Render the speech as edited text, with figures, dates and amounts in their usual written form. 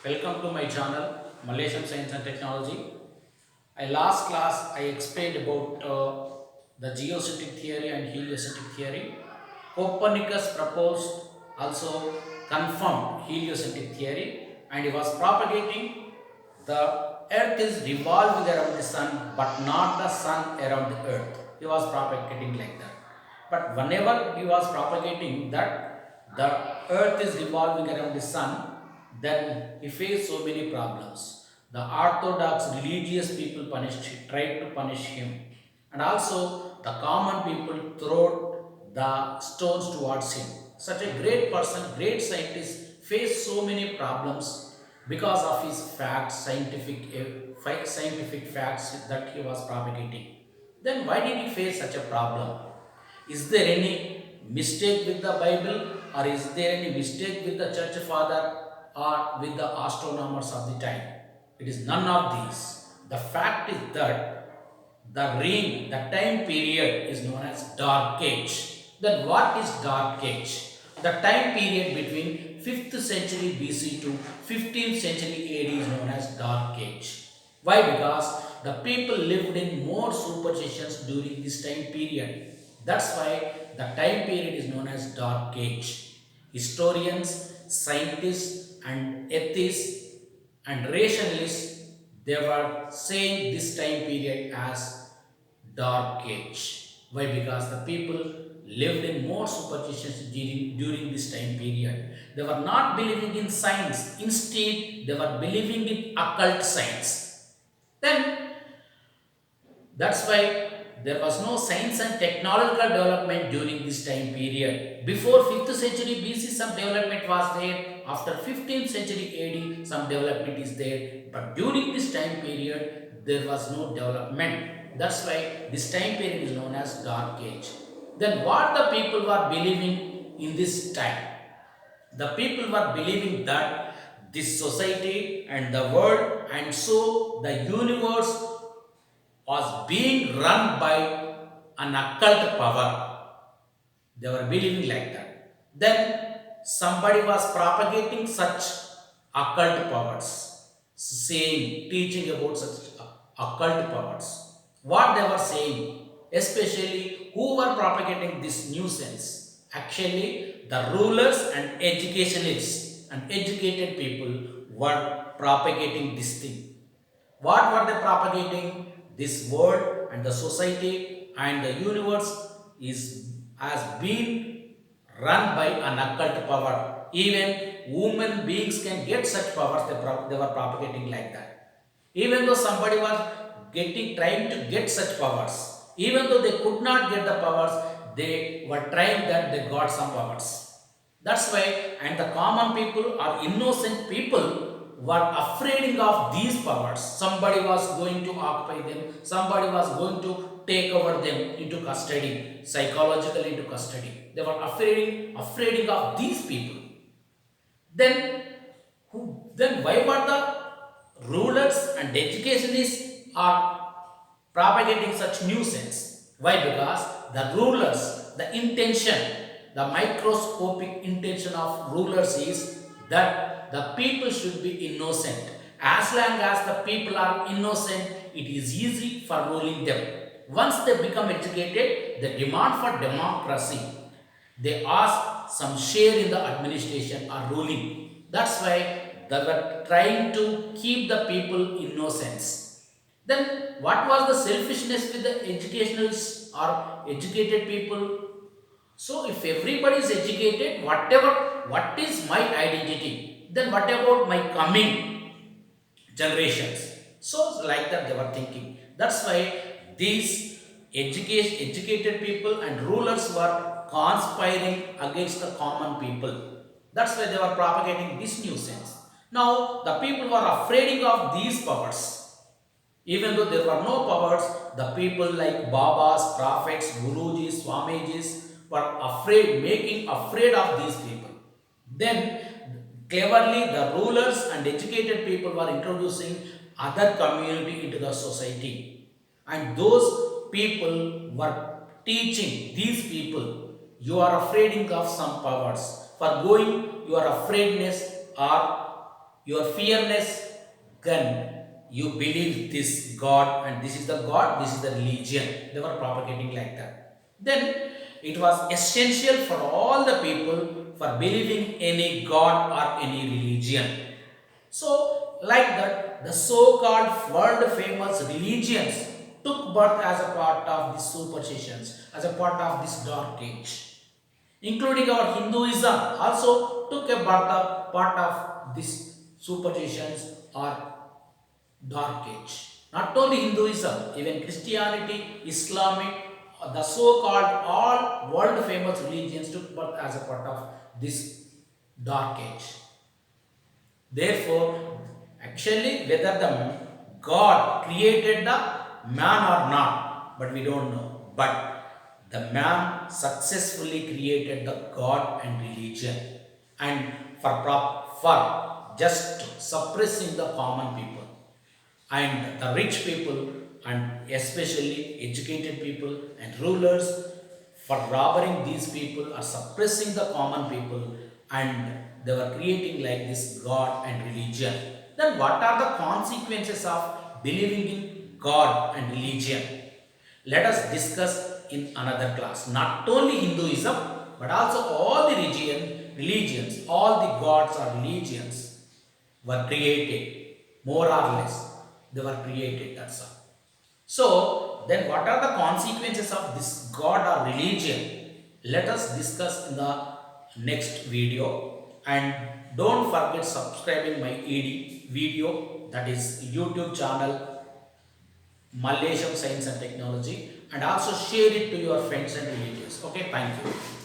Welcome to my channel Malaysian Science and Technology. Last class I explained about the geocentric theory and heliocentric theory. Copernicus proposed also confirmed heliocentric theory and he was propagating the earth is revolving around the sun but not the sun around the earth. He was propagating like that. But whenever he was propagating that the earth is revolving around the sun, then he faced so many problems. The orthodox religious people tried to punish him, and also the common people threw the stones towards him. Such a great person, great scientist, faced so many problems because of his facts, scientific facts that he was propagating. Then why did he face such a problem? Is there any mistake with the Bible, or is there any mistake with the church father or with the astronomers of the time? It is none of these. The fact is that the time period is known as Dark Age. Then what is Dark Age? The time period between 5th century BC to 15th century AD is known as Dark Age. Why? Because the people lived in more superstitions during this time period. That's why the time period is known as Dark Age. Historians, scientists, and atheists and rationalists they were saying this time period as Dark Age. Why? Because the people lived in more superstitions during this time period. They were not believing in science. Instead, they were believing in occult science. Then that's why there was no science and technological development during this time period. Before 5th century BC, some development was there. After 15th century AD, some development is there. But during this time period, there was no development. That's why this time period is known as Dark Age. Then what the people were believing in this time? The people were believing that this society and the world and so the universe was being run by an occult power. They were believing like that. Then somebody was propagating such occult powers, saying, teaching about such occult powers. What they were saying, especially who were propagating this nuisance? Actually, the rulers and educationists and educated people were propagating this thing. What were they propagating? This world and the society and the universe is has been run by an occult power. Even human beings can get such powers. They were propagating like that. Even though somebody was trying to get such powers, even though they could not get the powers, they were trying that they got some powers. That's why, and the common people or innocent people were afraid of these powers. Somebody was going to occupy them, somebody was going to take over them into custody, psychologically into custody. They were afraid of these people. Then, then why were the rulers and educationists are propagating such nuisance? Why? Because the rulers, the intention, the microscopic intention of rulers is that the people should be innocent. As long as the people are innocent, it is easy for ruling them. Once they become educated, they demand for democracy. They ask some share in the administration or ruling. That's why they were trying to keep the people innocence. Then what was the selfishness with the educationals or educated people? So if everybody is educated, what is my identity? Then what about my coming generations? So like that they were thinking. That's why these educated people and rulers were conspiring against the common people. That's why they were propagating this nuisance. Now the people were afraid of these powers. Even though there were no powers, the people like Babas, prophets, Gurujis, Swamijis were afraid, making afraid of these people. Then, cleverly, the rulers and educated people were introducing other community into the society. And those people were teaching these people, you are afraid of some powers. For going, your afraidness or you are fearless, then you believe this God and this is the God, this is the religion. They were propagating like that. Then it was essential for all the people for believing any God or any religion. So like that, the so-called world famous religions took birth as a part of these superstitions, as a part of this dark age, including our Hinduism also took a part of these superstitions or dark age. Not only Hinduism, even Christianity, Islamic, the so-called all world famous religions took birth as a part of this dark age. Therefore, actually whether the God created the man or not, but we don't know. But the man successfully created the God and religion, and for just suppressing the common people and the rich people, and especially educated people and rulers, for robbing these people or suppressing the common people, and they were creating like this God and religion. Then what are the consequences of believing in God and religion? Let us discuss in another class. Not only Hinduism, but also all the religions, all the gods or religions were created, more or less. They were created, that's all. So, then what are the consequences of this God or religion? Let us discuss in the next video. And don't forget subscribing my ED video, that is YouTube channel Malaysian Science and Technology, and also share it to your friends and relatives. Okay, thank you.